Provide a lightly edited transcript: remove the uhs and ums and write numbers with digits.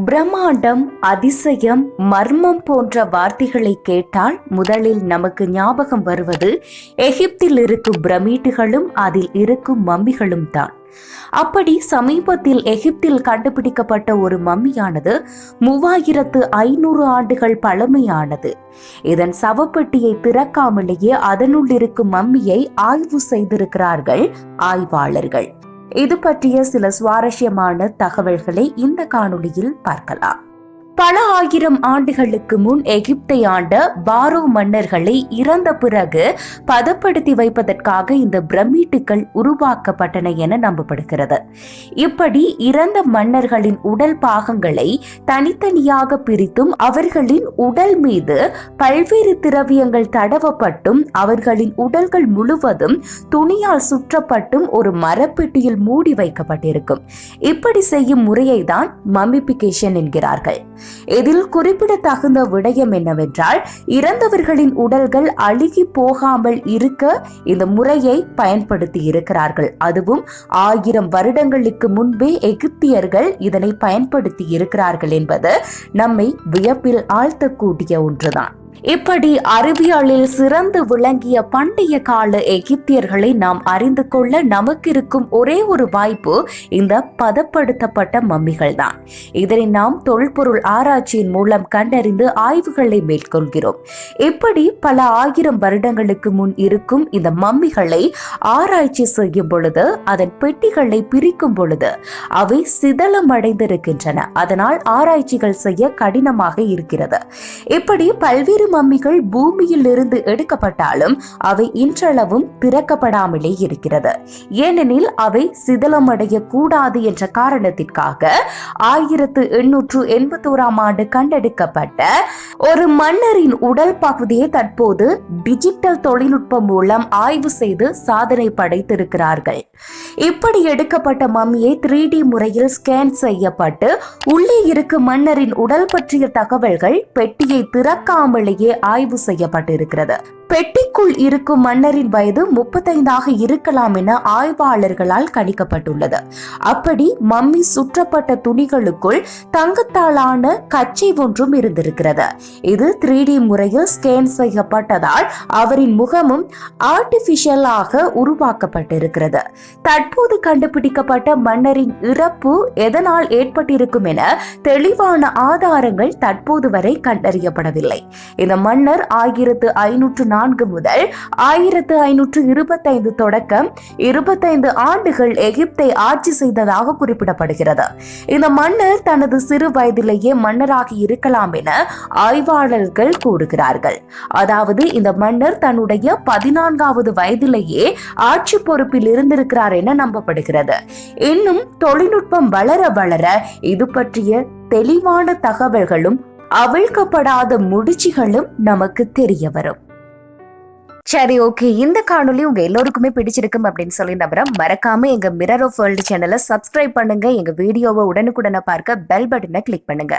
பிரம்மாண்டம், அதிசயம், மர்மம் போன்ற வார்த்தைகளை கேட்டால் முதலில் நமக்கு ஞாபகம் வருவது எகிப்தில் இருக்கும் பிரமிட்டுகளும் அதில் இருக்கும் மம்மிகளும் தான். அப்படி சமீபத்தில் எகிப்தில் கண்டுபிடிக்கப்பட்ட ஒரு மம்மியானது 3500 ஆண்டுகள் பழமையானது. இதன் சவப்பெட்டியை திறக்காமலேயே அதனுள் இருக்கும் மம்மியை ஆய்வு செய்திருக்கிறார்கள் ஆய்வாளர்கள். இது பற்றிய சில சுவாரஸ்யமான தகவல்களை இந்த காணொளியில் பார்க்கலாம். பல ஆயிரம் ஆண்டுகளுக்கு முன் எகிப்தை ஆண்ட பாரோ மன்னர்களை இறந்த பிறகு பதப்படுத்தி வைப்பதற்காக இந்த பிரமிட்டுகள் உருவாக்கப்பட்டன என நம்பப்படுகிறது. இப்படி இறந்த மன்னர்களின் உடல் பாகங்களை தனித்தனியாக பிரித்தும் அவர்களின் உடல் மீது பல்வேறு திரவியங்கள் தடவப்பட்டும் அவர்களின் உடல்கள் முழுவதும் துணியால் சுற்றப்பட்டும் ஒரு மரப்பெட்டியில் மூடி வைக்கப்பட்டிருக்கும். இப்படி செய்யும் முறையை தான் மம்மிபிகேஷன் என்கிறார்கள். இதில் குறிப்பிடத்தகுந்த விடயம் என்னவென்றால், இறந்தவர்களின் உடல்கள் அழுகி போகாமல் இருக்க இந்த முறையை பயன்படுத்தி இருக்கிறார்கள். அதுவும் 1000 வருடங்களுக்கு முன்பே எகிப்தியர்கள் இதனை பயன்படுத்தி இருக்கிறார்கள் என்பது நம்மை வியப்பில் ஆழ்த்தக்கூடிய ஒன்றுதான். இப்படி அறிவியலில் சிறந்து விளங்கிய பண்டைய கால எகிப்தியர்களை நாம் அறிந்து கொள்ள நமக்கு இருக்கும் ஒரே ஒரு வாய்ப்பு இந்த பதப்படுத்தப்பட்ட மம்மிகள் தான். இதனை நாம் தொல்பொருள் ஆராய்ச்சியின் மூலம் கண்டறிந்து ஆய்வுகளை மேற்கொள்கிறோம். இப்படி பல 1000 வருடங்களுக்கு முன் இருக்கும் இந்த மம்மிகளை ஆராய்ச்சி செய்யும் பொழுது அதன் பெட்டிகளை பிரிக்கும் பொழுது அவை சிதலமடைந்திருக்கின்றன. அதனால் ஆராய்ச்சிகள் செய்ய கடினமாக இருக்கிறது. இப்படி பல்வேறு மம்மிகள் பூமியில் இருந்து எடுக்கப்பட்டாலும் அவை இன்றளவும் திறக்கப்படாமலே இருக்கிறது. ஏனெனில் அவை சிதலமடைய கூடாது என்ற காரணத்திற்காக 1881ஆம் ஆண்டு கண்டெடுக்கப்பட்ட ஒரு மன்னரின் உடல் பகுதியை தற்போது டிஜிட்டல் தொழில்நுட்பம் மூலம் ஆய்வு செய்து சாதனை படைத்திருக்கிறார்கள். இப்படி எடுக்கப்பட்ட மம்மியை 3D முறையில் ஸ்கேன் செய்யப்பட்டு உள்ளே இருக்கும் மன்னரின் உடல் பற்றிய தகவல்கள் பெட்டியை திறக்காமலேயே ஆய்வு செய்யப்பட்டிருக்கிறது. பெட்டிக்குள் இருக்கும் மன்னரின் வயது 35 இருக்கலாம் என ஆய்வாளர்களால் கணிக்கப்பட்டுள்ளது. அப்படி மம்மி சுற்றப்பட்ட துணிகளுக்குள் தங்கத்தாலான கச்சை ஒன்றும் இருந்திருக்கிறது. இது 3D முறையில் ஸ்கேன் செய்யப்பட்டதால் அவரின் முகமும் ஆர்டிபிஷியலாக உருவாக்கப்பட்டிருக்கிறது. தற்போது கண்டுபிடிக்கப்பட்ட மன்னரின் இறப்பு எதனால் ஏற்பட்டிருக்கும் என தெளிவான ஆதாரங்கள் தற்போது வரை கண்டறியப்படவில்லை. இந்த மன்னர் 1504 முதல் 1525 தொடக்கம் 25 ஆண்டுகள் எகிப்தை ஆட்சி செய்ததாக குறிப்பிடப்படுகிறது. இந்த மன்னர் தனது சிறு வயதிலேயே மன்னராகி இருக்கலாம் என ஆய்வாளர்கள் கூறுகிறார்கள். அதாவது இந்த மன்னர் தன்னுடைய 14வது வயதிலேயே ஆட்சி பொறுப்பில் இருந்திருக்கிறார் என நம்பப்படுகிறது. இன்னும் தொழில்நுட்பம் வளர வளர இது பற்றிய தெளிவான தகவல்களும் அவிழ்க்கப்படாத முடிச்சுகளும் நமக்கு தெரிய வரும். சரி, ஓகே, இந்த காணொலி உங்க எல்லோருக்குமே பிடிச்சிருக்கும் அப்படின்னு சொல்லி நம்புறேன். மறக்காம எங்க மிரர் ஆஃப் வேர்ல்டு சேனலை சப்ஸ்கிரைப் பண்ணுங்க. எங்க வீடியோவை உடனுக்குடனே பார்க்க பெல் பட்டனை கிளிக் பண்ணுங்க.